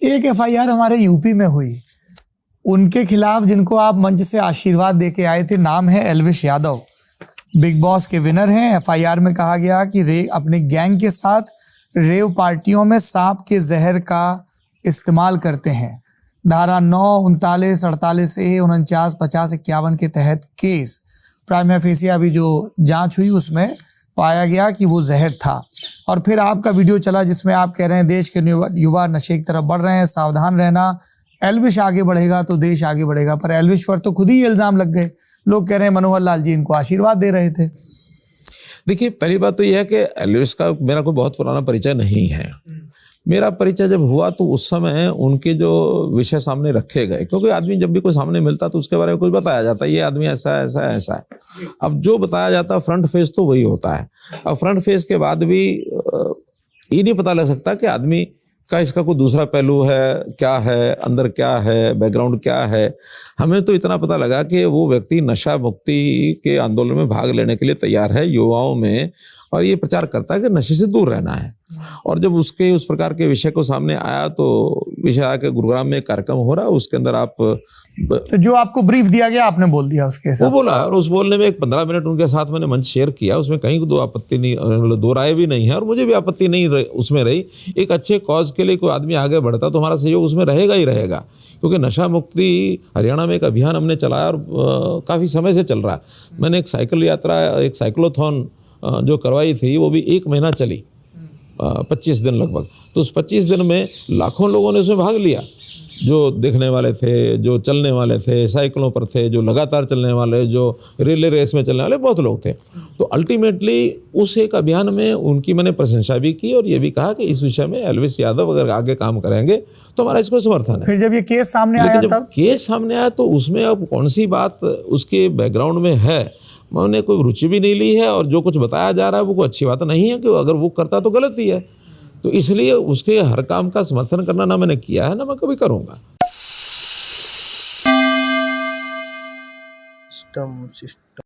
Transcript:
एक एफआईआर हमारे यूपी में हुई, उनके खिलाफ जिनको आप मंच से आशीर्वाद देके आए थे, नाम है एल्विश यादव, बिग बॉस के विनर हैं। एफआईआर में कहा गया कि अपने गैंग के साथ रेव पार्टियों में सांप के जहर का इस्तेमाल करते हैं। धारा 9, 39, 48 ए, 49, 50, 51 के तहत केस प्राइमा फेसी अभी जो जांच हुई उसमें पाया गया कि वो जहर था। और फिर आपका वीडियो चला जिसमें आप कह रहे हैं देश के युवा नशे की तरफ बढ़ रहे हैं, सावधान रहना, एल्विश आगे बढ़ेगा तो देश आगे बढ़ेगा। पर एल्विश पर तो खुद ही इल्जाम लग गए, लोग कह रहे हैं मनोहर लाल जी इनको आशीर्वाद दे रहे थे। देखिए, पहली बात तो यह है कि एल्विश का मेरा कोई बहुत पुराना परिचय नहीं है। मेरा परिचय जब हुआ तो उस समय उनके जो विषय सामने रखे गए, क्योंकि आदमी जब भी कोई सामने मिलता तो उसके बारे में कुछ बताया जाता है, ये आदमी ऐसा है ऐसा है ऐसा है। अब जो बताया जाता है फ्रंट फेस तो वही होता है। अब फ्रंट फेस के बाद भी ये नहीं पता लग सकता कि आदमी का इसका कोई दूसरा पहलू है, क्या है अंदर, क्या है बैकग्राउंड, क्या है। हमें तो इतना पता लगा कि वो व्यक्ति नशा मुक्ति के आंदोलन में भाग लेने के लिए तैयार है युवाओं में, और ये प्रचार करता है कि नशे से दूर रहना है। और जब उसके उस प्रकार के विषय को सामने आया तो विषय आके गुरुग्राम में एक कार्यक्रम हो रहा है, उसके अंदर आप तो जो आपको ब्रीफ दिया गया आपने बोल दिया उसके हिसाब वो बोला, और उस बोलने में एक 15 मिनट उनके साथ मैंने मंच शेयर किया, उसमें कहीं दो आपत्ति नहीं, मतलब दो राय भी नहीं है, और मुझे भी आपत्ति नहीं उसमें रही। एक अच्छे कॉज के लिए कोई आदमी आगे बढ़ता तो हमारा सहयोग उसमें रहेगा ही रहेगा, क्योंकि नशा मुक्ति हरियाणा में एक अभियान हमने चलाया और काफ़ी समय से चल रहा है। मैंने एक साइकिल यात्रा, एक साइक्लोथॉन जो करवाई थी, वो भी 1 महीना चली, 25 दिन लगभग। तो उस 25 दिन में लाखों लोगों ने उसमें भाग लिया, जो देखने वाले थे, जो चलने वाले थे, साइकिलों पर थे, जो लगातार चलने वाले, जो रिले रेस में चलने वाले, बहुत लोग थे। तो अल्टीमेटली उस एक अभियान में उनकी मैंने प्रशंसा भी की और ये भी कहा कि इस विषय में एल्विश यादव अगर आगे काम करेंगे तो हमारा इसको समर्थन है। फिर जब ये केस सामने आया, जब केस सामने आया तो उसमें अब कौन सी बात उसके बैकग्राउंड में है, मैंने कोई रुचि भी नहीं ली है, और जो कुछ बताया जा रहा है वो कोई अच्छी बात नहीं है, कि अगर वो करता तो गलत ही है। तो इसलिए उसके हर काम का समर्थन करना ना मैंने किया है, ना मैं कभी करूँगा। सिस्टम